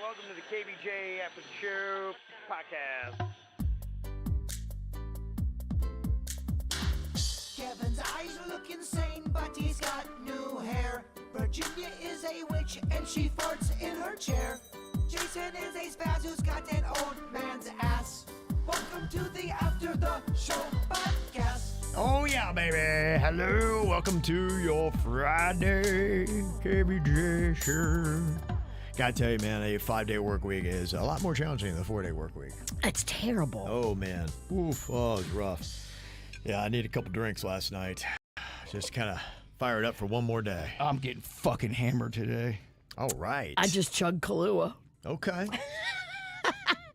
welcome to the KVJ After the Show podcast. Kevin's eyes look insane, but he's got new hair. Virginia is a witch, and she farts in her chair. Jason is a spaz who's got an old man's ass. Welcome to the After the Show podcast. Oh, yeah, baby. Hello. Welcome to your Friday KVJ show. Gotta tell you, man, a 5-day work week is a lot more challenging than a 4-day work week. It's terrible. Oh, man. Oof. Oh, it was rough. Yeah, I needed a couple drinks last night. Just kind of fired up for one more day. I'm getting fucking hammered today. All right. I just chugged Kahlua. Okay.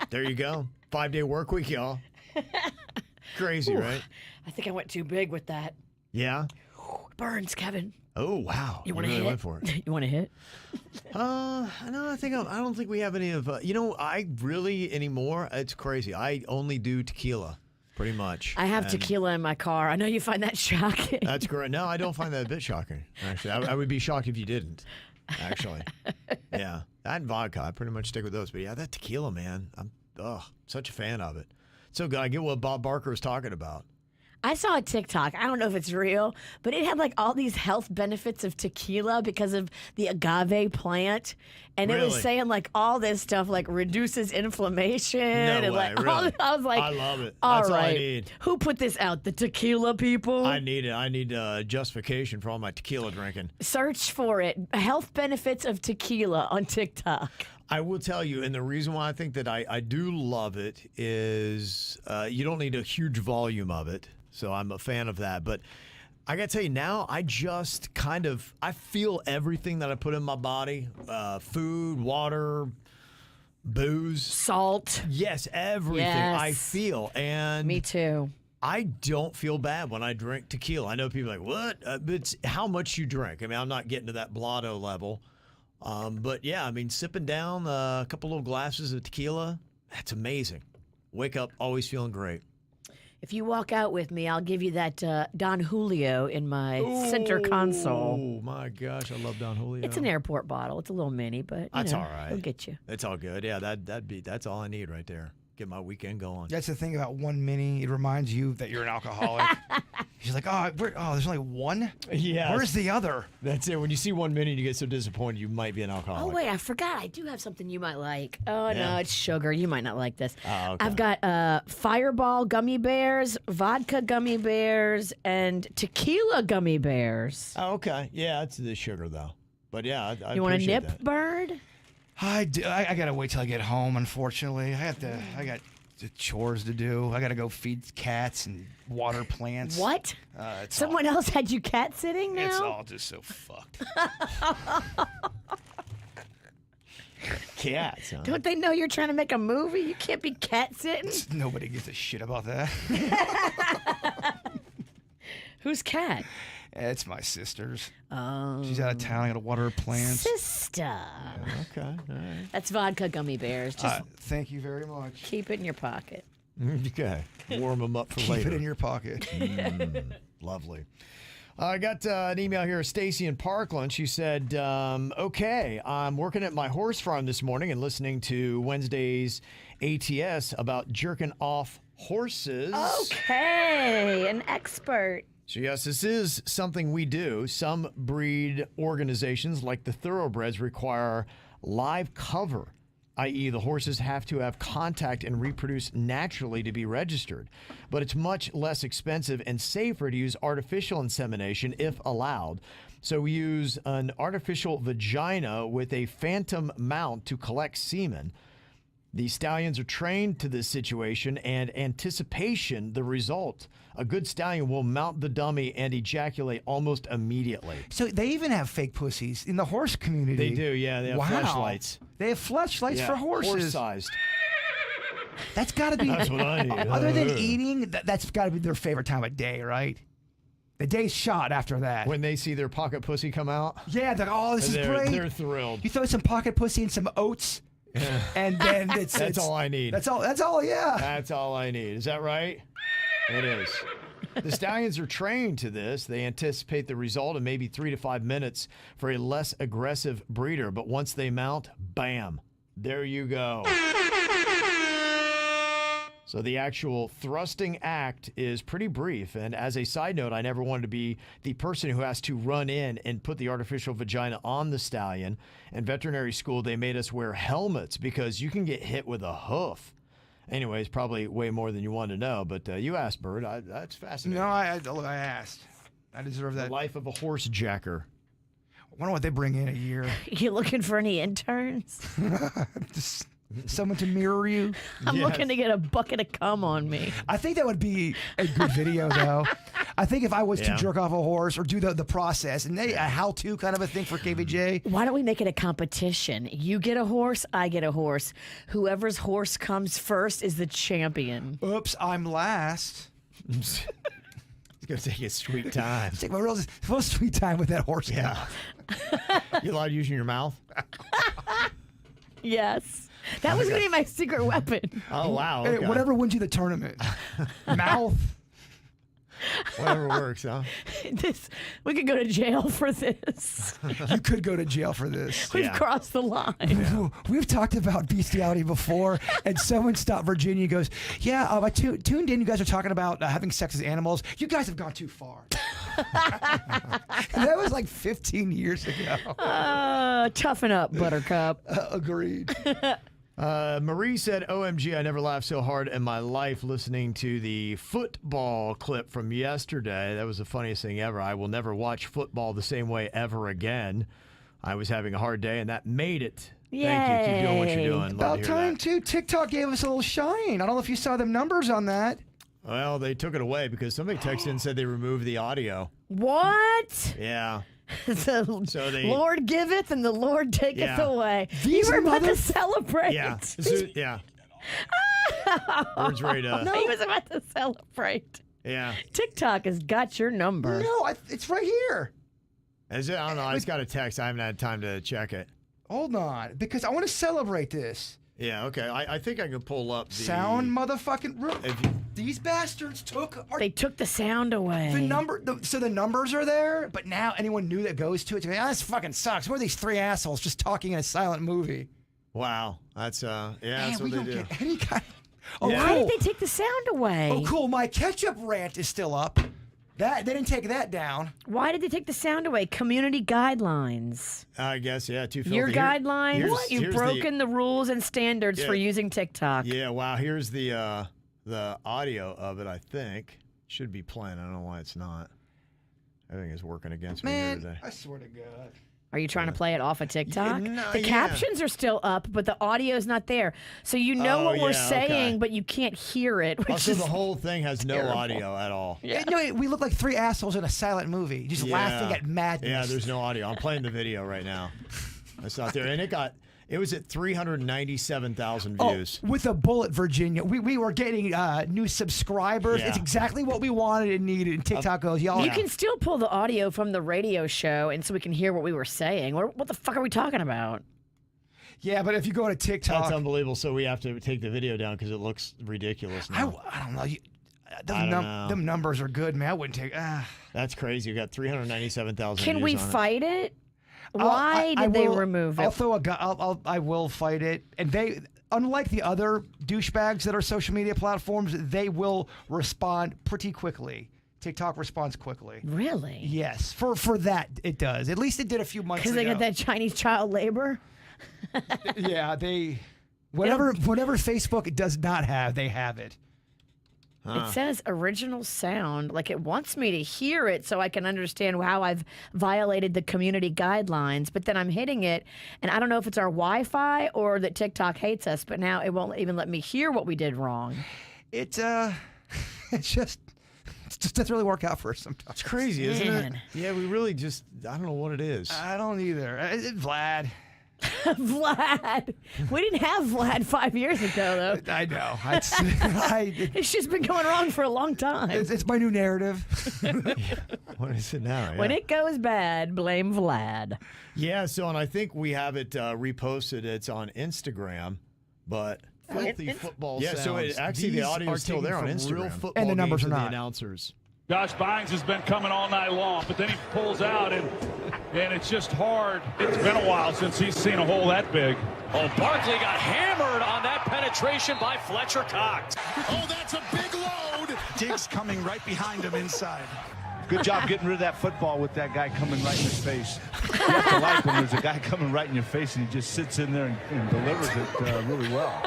There you go. 5-day work week, y'all. Crazy, right? I think I went too big with that. Yeah? Burns, Kevin. Oh, wow. You want to really hit? went for it. You want to hit? No, I don't think we have any of. I really anymore. It's crazy. I only do tequila, pretty much. I have tequila in my car. I know you find that shocking. That's correct. No, I don't find that a bit shocking. Actually, I would be shocked if you didn't. Actually, yeah. That and vodka, I pretty much stick with those. But yeah, that tequila, man, I'm such a fan of it. So good. I get what Bob Barker was talking about. I saw a TikTok. I don't know if it's real, but it had like all these health benefits of tequila because of the agave plant. And it was Really? saying like all this stuff like reduces inflammation. No and way, like really? I was like, I love it. All That's right. all I need. Who put this out? The tequila people? I need it. I need justification for all my tequila drinking. Search for it. Health benefits of tequila on TikTok. I will tell you, and the reason why I think that I do love it is you don't need a huge volume of it. So I'm a fan of that. But I got to tell you now, I just I feel everything that I put in my body, food, water, booze. Salt. Yes, everything Yes. I feel. And Me too. I don't feel bad when I drink tequila. I know people are like, what? But it's how much you drink. I mean, I'm not getting to that blotto level. But yeah, I mean, sipping down a couple little glasses of tequila, that's amazing. Wake up always feeling great. If you walk out with me, I'll give you that Don Julio in my center console. Oh my gosh, I love Don Julio. It's an airport bottle. It's a little mini, but That's all right. It'll get you. It's all good. Yeah, that's all I need right there. Get my weekend going. That's the thing about one mini. It reminds you that you're an alcoholic. She's like, there's only one? Yeah. Where's the other? That's it. When you see 1 minute, you get so disappointed you might be an alcoholic. Oh, wait, I forgot. I do have something you might like. Oh, Yeah. no, it's sugar. You might not like this. Oh, okay. I've got Fireball gummy bears, vodka gummy bears, and tequila gummy bears. Oh, okay. Yeah, it's the sugar, though. But yeah, I You want a appreciate nip, that. Bird? I gotta wait till I get home. Unfortunately, I got the chores to do. I gotta go feed cats and water plants. What? It's Someone else had you cat sitting now? It's all just so fucked. Cats, huh? Don't they know you're trying to make a movie? You can't be cat sitting. Nobody gives a shit about that. Who's cat? It's my sister's. Oh. She's out of town. I gotta water her plants. Sister. Okay, all right. That's vodka gummy bears. Just Thank you very much. keep it in your pocket. Okay. Warm them up for Keep later. it in your pocket. Lovely. I got an email here. Stacy in Parkland. She said, okay, I'm working at my horse farm this morning and listening to Wednesday's ATS about jerking off horses. Okay, an expert. So yes, this is something we do. Some breed organizations, like the Thoroughbreds, require live cover, i.e. the horses have to have contact and reproduce naturally to be registered. But it's much less expensive and safer to use artificial insemination if allowed. So we use an artificial vagina with a phantom mount to collect semen. The stallions are trained to this situation and anticipation the result. A good stallion will mount the dummy and ejaculate almost immediately. So they even have fake pussies in the horse community. They do, yeah. They have flashlights. They have flashlights for horses. Horse-sized. That's got to be. That's what I need. Other than eating, that's got to be their favorite time of day, right? The day's shot after that. When they see their pocket pussy come out, Yeah, they're like, oh, this is great. they're thrilled. You throw some pocket pussy and some oats, and then That's all I need. That's all. Yeah. That's all I need. Is that right? It is. The stallions are trained to this. They anticipate the result in maybe 3 to 5 minutes for a less aggressive breeder. But once they mount, bam, There you go. So the actual thrusting act is pretty brief. And as a side note, I never wanted to be the person who has to run in and put the artificial vagina on the stallion. In veterinary school, they made us wear helmets because you can get hit with a hoof. Anyways, probably way more than you wanted to know. But you asked, Bird. That's fascinating. No, I asked. I deserve that. The life of a horse jacker. I wonder what they bring in a year. You looking for any interns? Just someone to mirror you. I'm Yes. looking to get a bucket of cum on me. I think that would be a good video, though. I think if I was to Yeah. jerk off a horse or do the process, and a how-to kind of a thing for KVJ. Why don't we make it a competition? You get a horse, I get a horse. Whoever's horse comes first is the champion. Oops, I'm last. It's going to take a sweet time. Take my real sweet time with that horse. Yeah. You allowed using your mouth? Yes. That was going to be my secret weapon. Oh, wow. Hey, Okay. whatever wins you the tournament. Mouth. Whatever works, huh? We could go to jail for this. You could go to jail for this. We've Yeah. crossed the line. We've talked about bestiality before, and someone stopped Virginia and goes, yeah, I tuned in. You guys are talking about having sex as animals. You guys have gone too far. That was like 15 years ago. Toughen up, Buttercup. Agreed. Marie said, OMG, I never laughed so hard in my life listening to the football clip from yesterday. That was the funniest thing ever. I will never watch football the same way ever again. I was having a hard day, and that made it. Thank you. Keep doing what you're Yay. doing. Love About to hear time, that. too. TikTok gave us a little shine. I don't know if you saw them numbers on that. Well, they took it away because somebody texted in and said they removed the audio. What? Yeah. The So they- Lord giveth and the Lord taketh Yeah. away. These you were about mother- to celebrate. Yeah. Yeah. Bird's ready to. He was about to celebrate. Yeah. TikTok has got your number. No, it's right here. Is it? I don't know. I just got a text. I haven't had time to check it. Hold on, because I want to celebrate this. Yeah, okay. I think I can pull up the Sound motherfucking. If you, These bastards took our. They took the sound away. The number, so the numbers are there, but now anyone new that goes to it, this fucking sucks. What are these three assholes just talking in a silent movie? wow, that's Man, that's we what they don't do. get any kind. Oh, Yeah. Why cool. did they take the sound away? Oh, cool. My ketchup rant is still up. They didn't take that down. Why did they take the sound away? Community guidelines. I guess too filthy. Your Here- guidelines. here's- You've here's broken the rules and standards Yeah. for using TikTok. Yeah, wow. Here's the audio of it. I think should be playing. I don't know why it's not. Everything is working against me here Man, today. I swear to God. Are you trying to play it off of TikTok? no, the yeah. captions are still up, but the audio's not there. So you know Oh, what we're yeah, saying, okay. but you can't hear it. Which Also, is the whole thing has no terrible. audio at all. Yeah. No, we look like three assholes in a silent movie, just laughing at madness. Yeah, there's no audio. I'm playing the video right now. It's not there, and it was at 397,000 views. With a bullet, Virginia. We were getting new subscribers. Yeah. It's exactly what we wanted and needed. And TikTok goes, y'all. You can still pull the audio from the radio show, and so we can hear what we were saying. What the fuck are we talking about? Yeah, but if you go to TikTok, That's unbelievable. So we have to take the video down because it looks ridiculous now. I don't know. I don't know. Them numbers are good, man. I wouldn't take. That's crazy. You got 397,000 Can views we on it. fight it? Why I did they will- remove it? I'll throw a gun. I will fight it. And they, unlike the other douchebags that are social media platforms, they will respond pretty quickly. TikTok responds quickly. Really? Yes, for that it does. At least it did a few months ago. Because they got that Chinese child labor? Yeah, whatever Facebook does not have, they have it. It says original sound. Like it wants me to hear it so I can understand how I've violated the community guidelines. But then I'm hitting it, and I don't know if it's our Wi-Fi or that TikTok hates us, but now it won't even let me hear what we did wrong. It it just doesn't really work out for us sometimes. It's crazy, isn't it? Man. Yeah, we really just, I don't know what it is. I don't either. Vlad. Vlad. We didn't have Vlad 5 years ago, though. I know. It's just been going wrong for a long time. It's my new narrative. What is it now? When Yeah. it goes bad, blame Vlad. Yeah, so, and I think we have it reposted. It's on Instagram, but Filthy football yeah, sounds. so it actually the These audio are is still taken there on from Instagram. real football And the numbers games are and not. The announcers. Josh Bynes has been coming all night long, but then he pulls out, and it's just hard. It's been a while since he's seen a hole that big. Oh, Barkley got hammered on that penetration by Fletcher Cox. Oh, that's a big load. Diggs coming right behind him inside. Good job getting rid of that football with that guy coming right in his face. You have to like when there's a guy coming right in your face and he just sits in there and delivers it really well.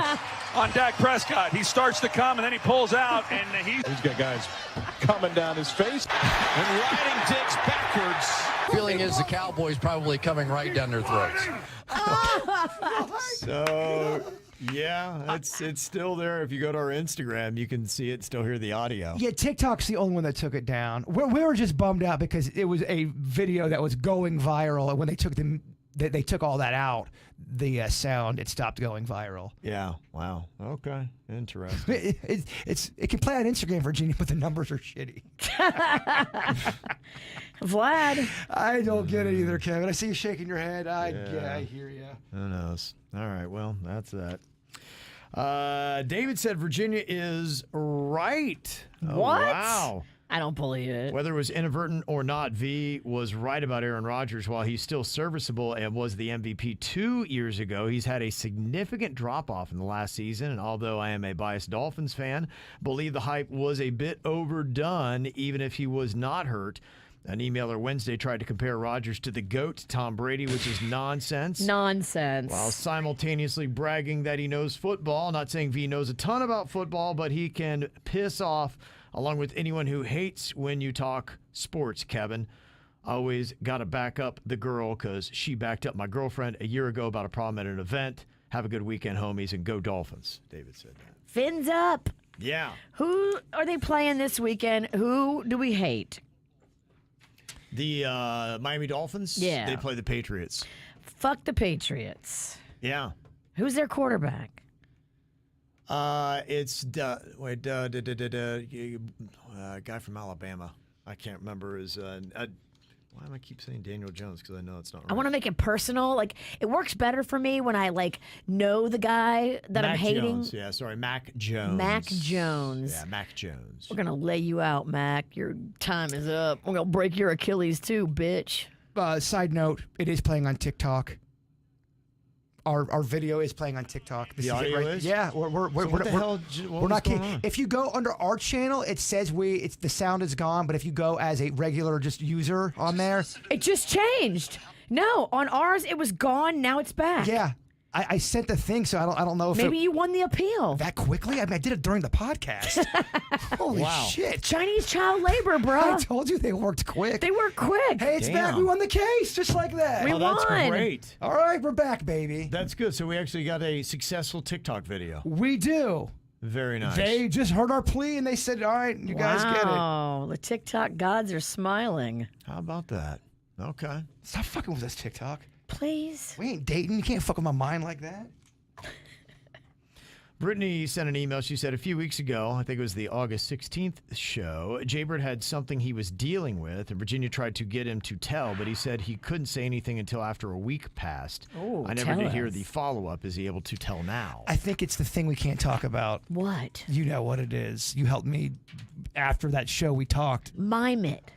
On Dak Prescott, he starts to come, and then he pulls out, and he's got guys coming down his face And riding Diggs backwards. Feeling is the Cowboys probably coming right down their throats. So, yeah, it's still there. If you go to our Instagram, you can see it, still hear the audio. Yeah, TikTok's the only one that took it down. We were just bummed out because it was a video that was going viral, and when they took all that out, the sound, it stopped going viral. Yeah. Wow. Okay. Interesting. It can play on Instagram, Virginia, but the numbers are shitty. Vlad. I don't get it either, Kevin. I see you shaking your head. I hear you. Who knows? All right. Well, that's that. David said Virginia is right. Oh, What? Wow. I don't believe it. Whether it was inadvertent or not, V was right about Aaron Rodgers. While he's still serviceable and was the MVP 2 years ago, he's had a significant drop-off in the last season. And although I am a biased Dolphins fan, believe the hype was a bit overdone, even if he was not hurt. An emailer Wednesday tried to compare Rodgers to the GOAT, Tom Brady, which is nonsense. Nonsense. While simultaneously bragging that he knows football. Not saying V knows a ton about football, but he can piss off along with anyone who hates when you talk sports, Kevin. Always got to back up the girl because she backed up my girlfriend a year ago about a problem at an event. Have a good weekend, homies, and go Dolphins, David said that. Fins up. Yeah. Who are they playing this weekend? Who do we hate? The Miami Dolphins? Yeah. They play the Patriots. Fuck the Patriots. Yeah. Who's their quarterback? It's a guy from Alabama. I can't remember his. Why do I keep saying Daniel Jones? Because I know it's not right. I want to make it personal. Like, it works better for me when I know the guy that I'm hating. Jones. Yeah, sorry, Mac Jones. Mac Jones. Yeah, Mac Jones. We're gonna lay you out, Mac. Your time is up. We're gonna break your Achilles too, bitch. Side note: it is playing on TikTok. Our video is playing on TikTok. The audio is? Yeah, we're not kidding. If you go under our channel, it says the sound is gone. But if you go as a regular just user on there, it just changed. No, on ours it was gone. Now it's back. Yeah, I sent the thing, so I don't know if maybe you won the appeal that quickly. I mean, I did it during the podcast. Holy shit! Chinese child labor, bro. I told you they worked quick. They worked quick. Hey, it's back. We won the case, just like that. We won. That's great. All right, we're back, baby. That's good. So we actually got a successful TikTok video. We do. Very nice. They just heard our plea and they said, "All right, you guys get it." Oh, the TikTok gods are smiling. How about that? Okay. Stop fucking with us, TikTok. Please. We ain't dating. You can't fuck with my mind like that. Brittany sent an email. She said a few weeks ago, I think it was the August 16th show, Jaybird had something he was dealing with, and Virginia tried to get him to tell, but he said he couldn't say anything until after a week passed. Oh, I never did hear the follow-up. Is he able to tell now? I think it's the thing we can't talk about. What? You know what it is. You helped me after that show we talked. Mime it.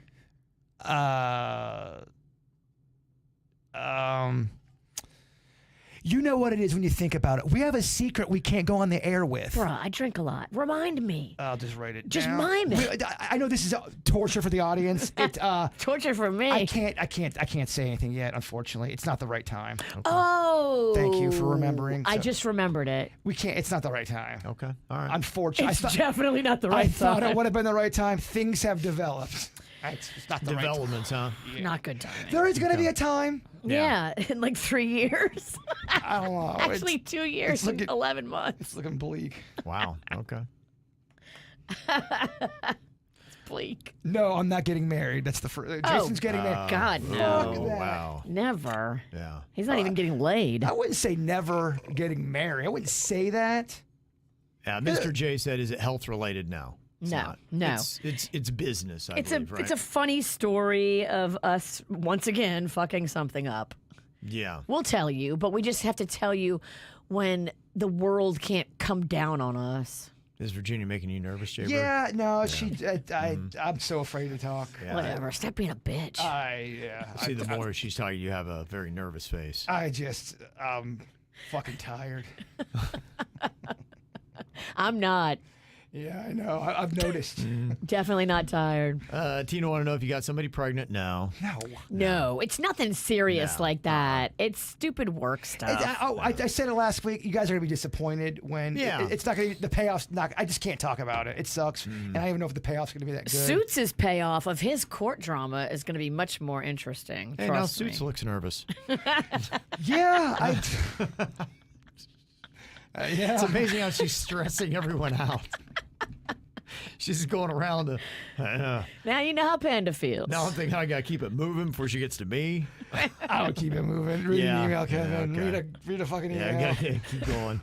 You know what it is when you think about it. We have a secret we can't go on the air with. Bruh, I drink a lot. Remind me. I'll just write it Just down. mime it. I know this is torture for the audience. Torture for me. I can't say anything yet, unfortunately. It's not the right time. Okay. Oh. Thank you for remembering. I just remembered it. We can't. It's not the right time. Okay. All right. Unfortunately. It's definitely not the right I thought time. it would have been the right time. Things have developed. It's not the Developments, right time. huh? Yeah. Not good timing. There is going to be a time. Yeah, in like 3 years. I don't know. Actually, 2 years and 11 months. It's looking bleak. Wow. Okay. It's bleak. No, I'm not getting married. That's the first. Jason's getting married. God, Oh, no. wow. Never. Yeah. He's not even getting laid. I wouldn't say never getting married. I wouldn't say that. Yeah. Mr. J said, is it health related now? It's No, not. no. It's business, I believe, right? It's a funny story of us, once again, fucking something up. Yeah. We'll tell you, but we just have to tell you when the world can't come down on us. Is Virginia making you nervous, Jay? Yeah, no, I'm so afraid to talk. Yeah. Whatever. Stop being a bitch. See, the more she's talking, you have a very nervous face. I'm fucking tired. I'm not. Yeah, I know. I've noticed. Definitely not tired. Tina, want to know if you got somebody pregnant? No. No, it's nothing serious like that. It's stupid work stuff. I said it last week. You guys are going to be disappointed when it's not going to the payoff's not. I just can't talk about it. It sucks. And I don't even know if the payoff's going to be that good. Suits' payoff of his court drama is going to be much more interesting. Hey, now Suits looks nervous. Yeah. It's amazing how she's stressing everyone out. She's going around. Now you know how Panda feels. Now I'm thinking I got to keep it moving before she gets to me. I'll keep it moving. Read an email, Kevin. Yeah, okay. Read a fucking email. Yeah, keep going.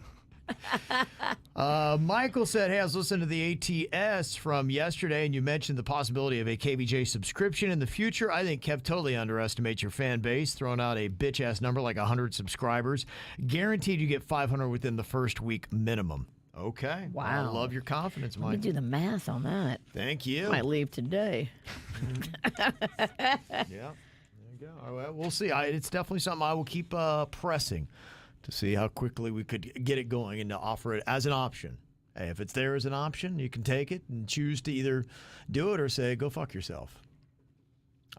Michael said, hey, I was listening to the ATS from yesterday, and you mentioned the possibility of a KVJ subscription in the future. I think Kev totally underestimates your fan base, throwing out a bitch-ass number like 100 subscribers. Guaranteed you get 500 within the first week minimum. Okay. Wow. I love your confidence, Mike. Let me do the math on that. Thank you. Might leave today. Yeah. There you go. All right, we'll see. It's definitely something I will keep pressing to see how quickly we could get it going and to offer it as an option. Hey, if it's there as an option, you can take it and choose to either do it or say, go fuck yourself.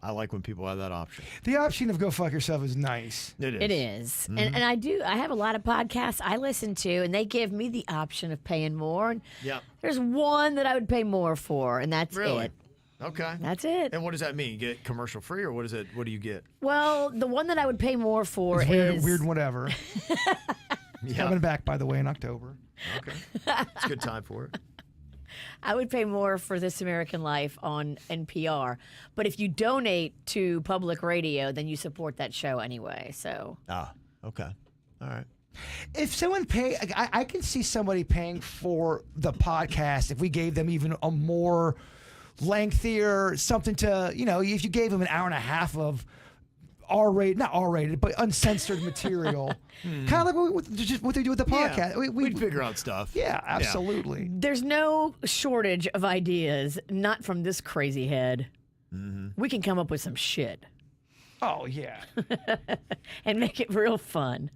I like when people have that option. The option of go fuck yourself is nice. It is. It is. And I have a lot of podcasts I listen to, and they give me the option of paying more. And there's one that I would pay more for, and that's it. Okay. That's it. And what does that mean? You get commercial free, or what is it? What do you get? Well, the one that I would pay more for it's is weird whatever. It's coming back, by the way, in October. Okay. It's a good time for it. I would pay more for This American Life on NPR. But if you donate to public radio, then you support that show anyway. So. Okay. All right. If someone I can see somebody paying for the podcast if we gave them even a more lengthier something to, if you gave them an hour and a half of R-rated, not R-rated, but uncensored material. Kind of like what they do with the podcast. Yeah, we'd figure out stuff. Yeah, absolutely. There's no shortage of ideas, not from this crazy head. We can come up with some shit. Oh, yeah. And make it real fun.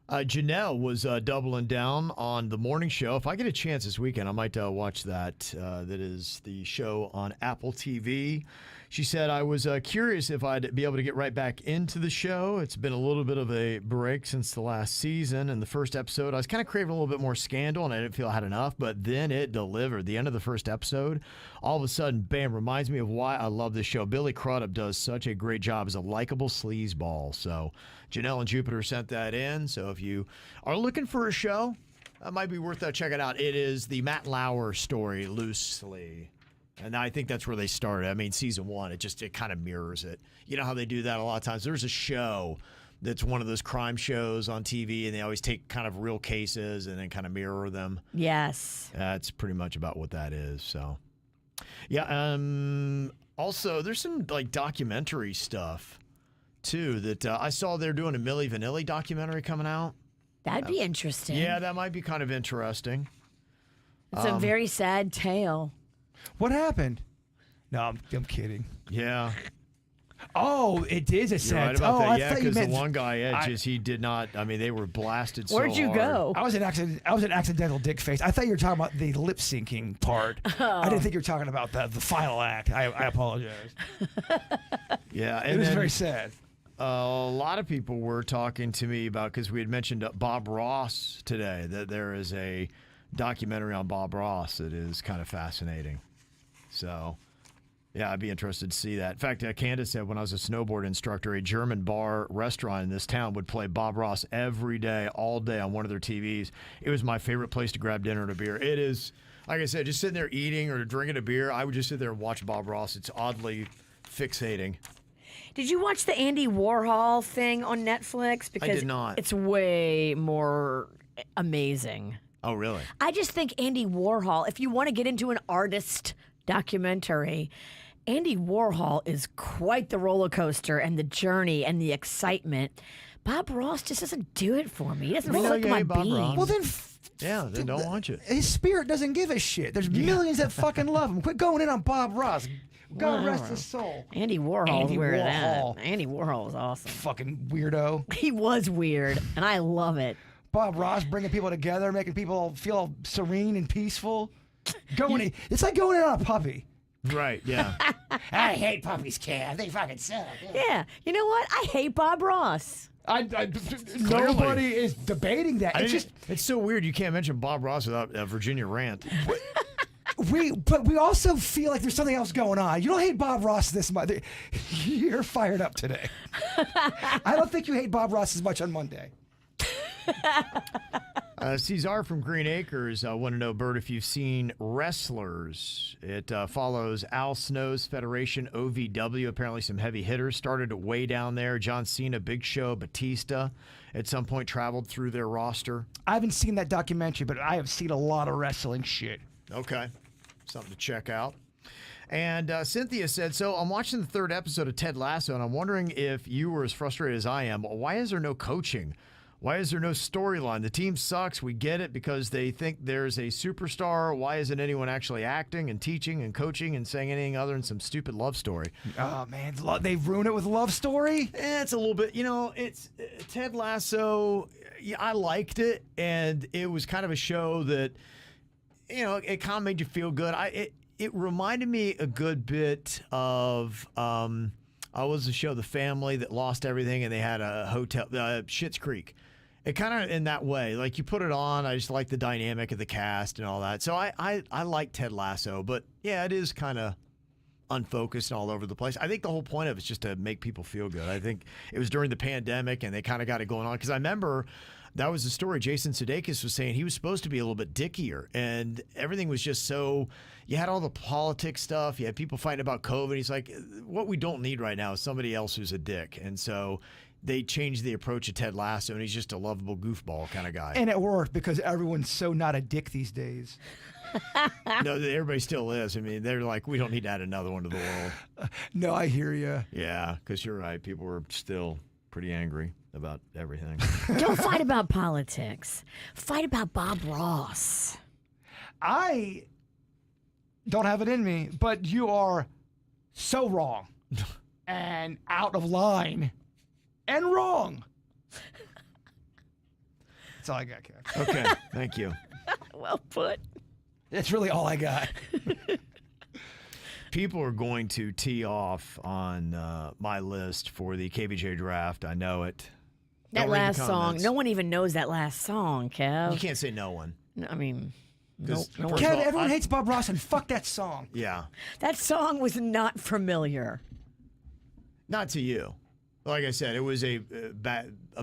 Janelle was doubling down on the morning show. If I get a chance this weekend, I might watch that. That is the show on Apple TV. She said, I was curious if I'd be able to get right back into the show. It's been a little bit of a break since the last season. And the first episode, I was kind of craving a little bit more scandal, and I didn't feel I had enough. But then it delivered. The end of the first episode, all of a sudden, bam, reminds me of why I love this show. Billy Crudup does such a great job as a likable sleazeball. So Janelle and Jupiter sent that in. So if you are looking for a show, it might be worth checking out. It is the Matt Lauer story, loosely. And I think that's where they started. I mean, season one, it kind of mirrors it. You know how they do that a lot of times? There's a show that's one of those crime shows on TV, and they always take kind of real cases and then kind of mirror them. Yes. That's pretty much about what that is. So, yeah. Also, there's some like documentary stuff too that I saw they're doing a Milli Vanilli documentary coming out. That'd be interesting. Yeah, that might be kind of interesting. It's a very sad tale. What happened? No, I'm kidding. Yeah. Oh, it is a sad. You're right about that. I Yeah, thought you because the meant one guy, he did not. I mean, they were blasted. Where'd you go? I was an accidental dick face. I thought you were talking about the lip syncing part. I didn't think you were talking about the final act. I apologize. Yeah, and it was very sad. A lot of people were talking to me about, because we had mentioned Bob Ross today, that there is a documentary on Bob Ross that is kind of fascinating. So, yeah, I'd be interested to see that. In fact, Candace said when I was a snowboard instructor, a German bar restaurant in this town would play Bob Ross every day, all day on one of their TVs. It was my favorite place to grab dinner and a beer. It is, like I said, just sitting there eating or drinking a beer, I would just sit there and watch Bob Ross. It's oddly fixating. Did you watch the Andy Warhol thing on Netflix? Because I did not. It's way more amazing. Oh, really? I just think Andy Warhol, if you want to get into an artist documentary, Andy Warhol is quite the roller coaster and the journey and the excitement. Bob Ross just doesn't do it for me. He doesn't flick my beans. Well, then Yeah, they don't want you. His spirit doesn't give a shit. There's millions that fucking love him. Quit going in on Bob Ross. God rest his soul. Andy Warhol's weird. Andy Warhol was awesome. Fucking weirdo. He was weird, and I love it. Bob Ross bringing people together, making people feel serene and peaceful. It's like going in on a puppy. Right, yeah. I hate puppies, Kev. They fucking suck. Yeah. You know what? I hate Bob Ross. Nobody is debating that. It's so weird you can't mention Bob Ross without a Virginia rant. But we also feel like there's something else going on. You don't hate Bob Ross this much. You're fired up today. I don't think you hate Bob Ross as much on Monday. Cesar from Green Acres want to know, Bert, if you've seen Wrestlers. It follows Al Snow's Federation, OVW. Apparently some heavy hitters started way down there. John Cena, Big Show, Batista at some point traveled through their roster. I haven't seen that documentary, but I have seen a lot of wrestling shit. Okay. Something to check out. And Cynthia said, so I'm watching the third episode of Ted Lasso, and I'm wondering if you were as frustrated as I am. Why is there no coaching? Why is there no storyline? The team sucks. We get it because they think there's a superstar. Why isn't anyone actually acting and teaching and coaching and saying anything other than some stupid love story? Oh, man. They've ruined it with love story? It's a little bit, it's Ted Lasso. Yeah, I liked it, and it was kind of a show that, it kind of made you feel good. It reminded me a good bit of, was the show The Family that lost everything and they had a hotel, Schitt's Creek. It kind of in that way, like you put it on. I just like the dynamic of the cast and all that. So I like Ted Lasso, but yeah, it is kind of unfocused and all over the place. I think the whole point of it is just to make people feel good. I think it was during the pandemic and they kind of got it going on because I remember that was the story. Jason Sudeikis was saying he was supposed to be a little bit dickier and everything was just so. You had all the politics stuff. You had people fighting about COVID. He's like, what we don't need right now is somebody else who's a dick. And so they changed the approach of Ted Lasso, and he's just a lovable goofball kind of guy. And it worked because everyone's so not a dick these days. No, everybody still is. I mean, they're like, we don't need to add another one to the world. No, I hear you. Yeah, because you're right. People were still pretty angry about everything. Don't fight about politics. Fight about Bob Ross. I don't have it in me, but you are so wrong and out of line and wrong. That's all I got, Kev. Okay, thank you. Well put. That's really all I got. People are going to tee off on my list for the KVJ draft. I know it. That last song. No one even knows that last song, Kev. You can't say no one. No, I mean... No Kev, everyone hates Bob Ross, and fuck that song. Yeah. That song was not familiar. Not to you. Like I said, it was a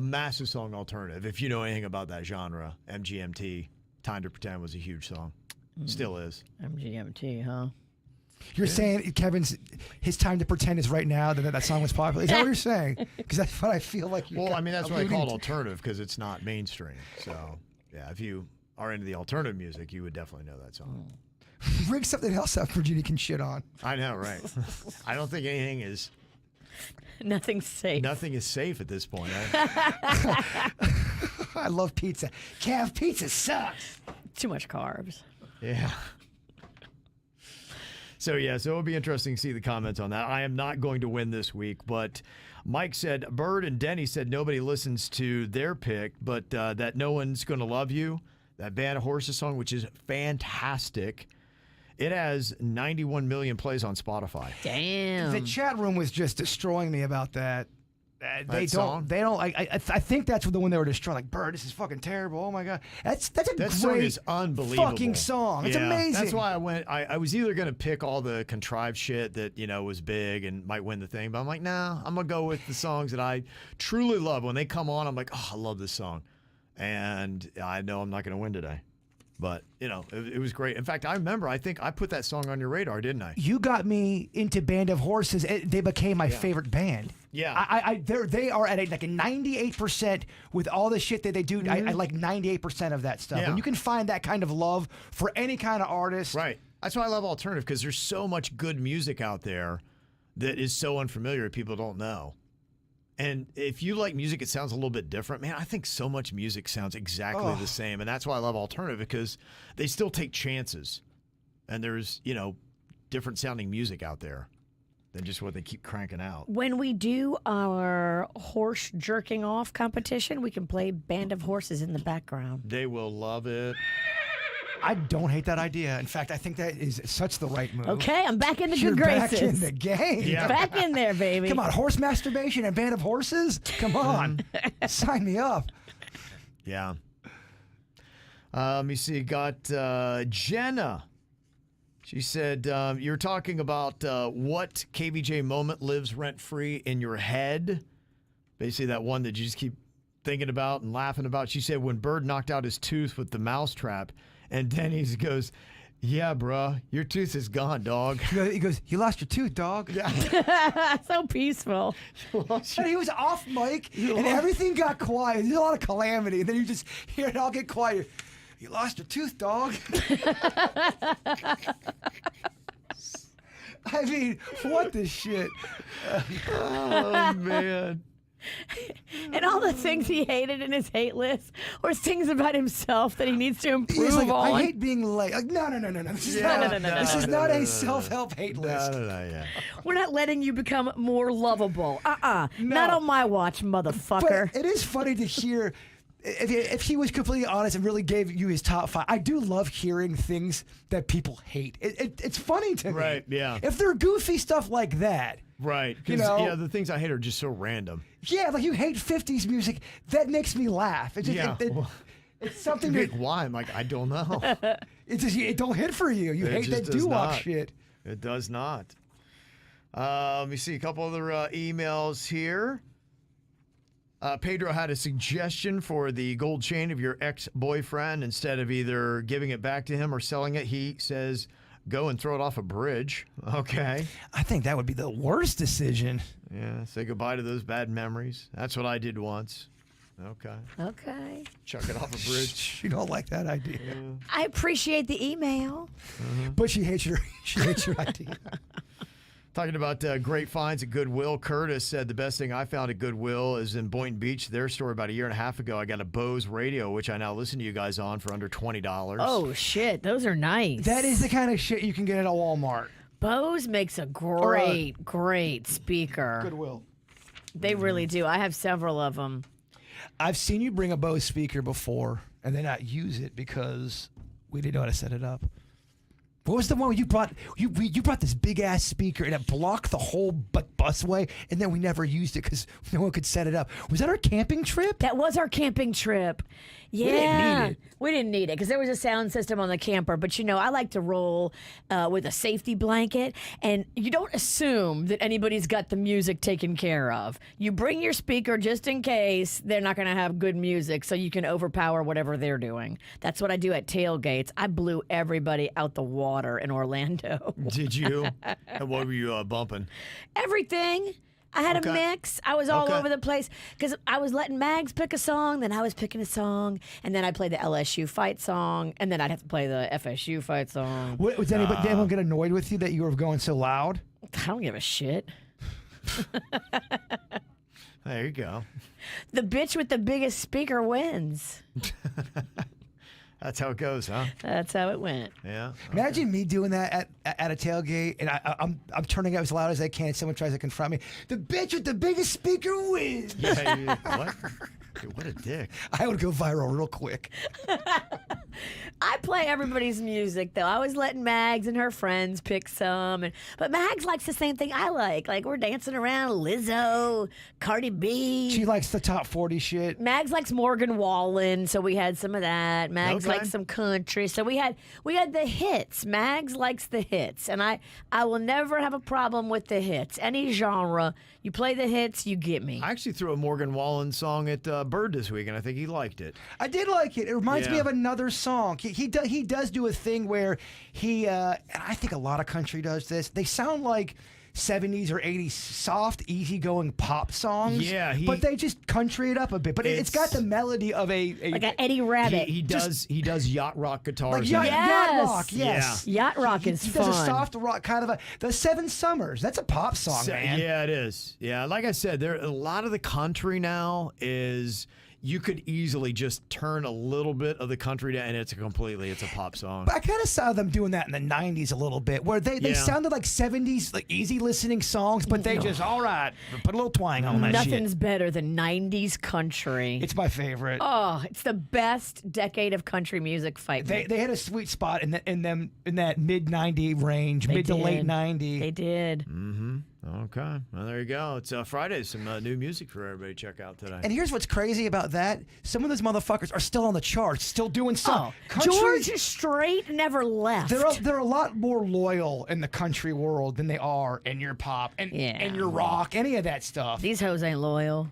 massive song alternative. If you know anything about that genre, MGMT, Time to Pretend was a huge song. Still is. MGMT, huh? You're saying his time to pretend is right now that song was popular? Is that what you're saying? Because that's what I feel like you're that's why I call it alternative, because it's not mainstream. So, yeah, if you are into the alternative music, you would definitely know that song. Bring something else up Virginia can shit on. I know, right? I don't think anything is... Nothing's safe. Nothing is safe at this point. I love pizza. Kev, pizza sucks. Too much carbs. Yeah. So it'll be interesting to see the comments on that. I am not going to win this week, but Mike said, Bird and Denny said nobody listens to their pick, but that No One's Gonna Love You, that Band of Horses song, which is fantastic. It has 91 million plays on Spotify. Damn. The chat room was just destroying me about that. They song? don't. I think that's the one they were destroying. Like, Bird, this is fucking terrible. Oh my god, that's a that great song is unbelievable. Fucking song. It's amazing. That's why I went. I was either gonna pick all the contrived shit that was big and might win the thing, but I'm like, nah, I'm gonna go with the songs that I truly love. When they come on, I'm like, oh, I love this song, and I know I'm not gonna win today. But, it was great. In fact, I remember, I think I put that song on your radar, didn't I? You got me into Band of Horses. They became my favorite band. Yeah. They are at a 98% with all the shit that they do. Mm-hmm. I like 98% of that stuff. Yeah. And you can find that kind of love for any kind of artist. Right. That's why I love alternative, because there's so much good music out there that is so unfamiliar people don't know. And if you like music, it sounds a little bit different. Man, I think so much music sounds exactly the same. And that's why I love alternative, because they still take chances. And there's, different sounding music out there than just what they keep cranking out. When we do our horse jerking off competition, we can play Band of Horses in the background. They will love it. I don't hate that idea. In fact, I think that is such the right move. Okay, I'm back in the You're good graces. back in the game. Yeah. Back in there, baby. Come on, horse masturbation and Band of Horses? Come on. Sign me up. Yeah. Let me see. Got Jenna. She said, you're talking about what KVJ moment lives rent-free in your head. Basically that one that you just keep thinking about and laughing about. She said when Bird knocked out his tooth with the mousetrap, and Denny's goes, yeah, bruh, your tooth is gone, dog. He goes, you lost your tooth, dog. Yeah. So peaceful. And he was off mic, and everything got quiet. There's a lot of calamity, and then you just hear it all get quiet. You lost your tooth, dog. I mean, what the shit? Oh, man. And all the things he hated in his hate list were things about himself that he needs to improve He's like, on. I hate being late. Like, no. This is this is not a self-help hate list. Yeah. We're not letting you become more lovable. Not on my watch, motherfucker. But it is funny to hear if he was completely honest and really gave you his top 5. I do love hearing things that people hate. It's funny to me. Right, yeah. If they're goofy stuff like that. Right. Because the things I hate are just so random. Yeah, like you hate 50s music. That makes me laugh. It's something that... Why? I'm like, I don't know. It don't hit for you. You hate that doo-wop shit. It does not. Let me see a couple other emails here. Pedro had a suggestion for the gold chain of your ex-boyfriend. Instead of either giving it back to him or selling it, he says, go and throw it off a bridge. Okay. I think that would be the worst decision. Yeah, say goodbye to those bad memories. That's what I did once. Okay. Chuck it off a bridge. You don't like that idea. Yeah. I appreciate the email. But she hates your idea. Talking about great finds at Goodwill, Curtis said the best thing I found at Goodwill is in Boynton Beach. Their store about a year and a half ago. I got a Bose radio, which I now listen to you guys on for under $20. Oh, shit. Those are nice. That is the kind of shit you can get at a Walmart. Bose makes a great speaker. Goodwill. They really do. I have several of them. I've seen you bring a Bose speaker before and then not use it because we didn't know how to set it up. What was the one where you brought this big ass speaker and it blocked the whole busway, and then we never used it because no one could set it up? Was that our camping trip? That was our camping trip. Yeah, we didn't need it because there was a sound system on the camper. But I like to roll with a safety blanket, and you don't assume that anybody's got the music taken care of. You bring your speaker just in case they're not going to have good music, so you can overpower whatever they're doing. That's what I do at tailgates. I blew everybody out the water in Orlando. Did you? And what were you bumping? Everything. I had a mix. I was all over the place because I was letting Mags pick a song, then I was picking a song, and then I played the LSU fight song, and then I'd have to play the FSU fight song. Was anyone get annoyed with you that you were going so loud? I don't give a shit. There you go. The bitch with the biggest speaker wins. That's how it goes, huh? That's how it went. Yeah. Okay. Imagine me doing that at a tailgate, and I'm turning up as loud as I can. Someone tries to confront me. The bitch with the biggest speaker wins. Yeah. What? Dude, what a dick. I would go viral real quick. I play everybody's music, though. I was letting Mags and her friends pick some. But Mags likes the same thing I like. Like, we're dancing around Lizzo, Cardi B. She likes the top 40 shit. Mags likes Morgan Wallen, so we had some of that. Mags likes some country. So we had the hits. Mags likes the hits. And I will never have a problem with the hits. Any genre, you play the hits, you get me. I actually threw a Morgan Wallen song at Bird this week, and I think he liked it. I did like it. It reminds me of another song. He does do a thing where he, and I think a lot of country does this, they sound like 70s or 80s soft, easygoing pop songs. Yeah, but they just country it up a bit. But it's got the melody of a like an Eddie Rabbit. He does yacht rock guitars. like yacht rock. Yes, Yacht rock is he fun. does a soft rock kind of the Seven Summers. That's a pop song, man. Yeah, it is. Yeah, like I said, there a lot of the country now is. You could easily just turn a little bit of the country down, and it's a pop song. But I kind of saw them doing that in the 90s a little bit, where they sounded like 70s, like easy listening songs, but they just, all right, put a little twang on that shit. Nothing's better than 90s country. It's my favorite. Oh, it's the best decade of country music. Fight me. They had a sweet spot in that mid 90 range, mid to late 90. They did. Mm-hmm. Okay. Well, there you go. It's Friday. Some new music for everybody to check out today. And here's what's crazy about that. Some of those motherfuckers are still on the charts, still doing stuff. George Strait never left. They're a lot more loyal in the country world than they are in your pop and your rock, any of that stuff. These hoes ain't loyal.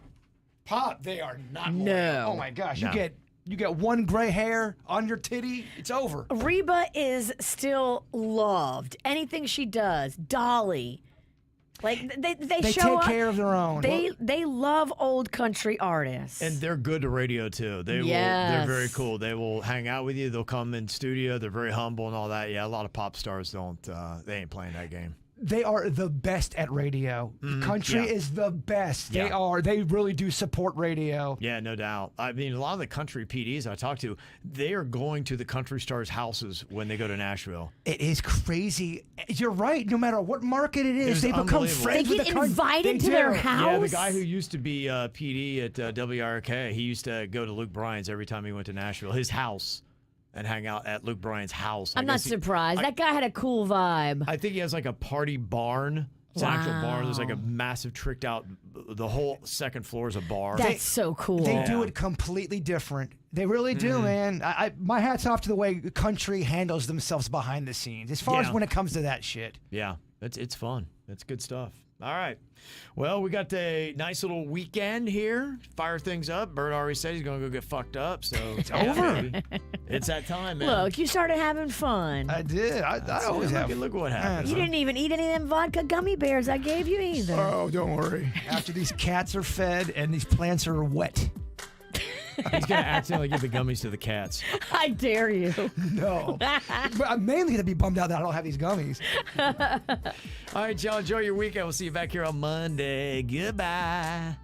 Pop, they are not loyal. No. Oh, my gosh. No. You get one gray hair on your titty, it's over. Reba is still loved. Anything she does. Dolly. Like they show take up, care of their own. They love old country artists, And they're good to radio too. They're very cool. They will hang out with you. They'll come in studio. They're very humble and all that. Yeah, a lot of pop stars don't. They ain't playing that game. They are the best at radio. Country is the best. Yeah. They really do support radio. Yeah, no doubt. I mean, a lot of the country PDs I talk to, they are going to the country stars' houses when they go to Nashville. It is crazy. You're right. No matter what market it is, they become friends They with get the invited to their house. Yeah, the guy who used to be PD at WRK, he used to go to Luke Bryan's every time he went to Nashville, his house, and hang out at Luke Bryan's house. I'm not surprised. That guy had a cool vibe. I think he has like a party barn. It's an actual barn. There's like a massive tricked out, the whole second floor is a bar. That's so cool. They do it completely different. They really do, man. My hat's off to the way country handles themselves behind the scenes, as far as when it comes to that shit. Yeah, it's fun. It's good stuff. All right. Well, we got a nice little weekend here. Fire things up. Bert already said he's going to go get fucked up, so it's over. Baby. It's that time, man. Look, you started having fun. I did. I always have. Look what happened. You didn't even eat any of them vodka gummy bears I gave you either. Oh, don't worry. After these cats are fed and these plants are wet. He's going to accidentally give the gummies to the cats. I dare you. No. But I'm mainly going to be bummed out that I don't have these gummies. All right, y'all. Enjoy your weekend. We'll see you back here on Monday. Goodbye.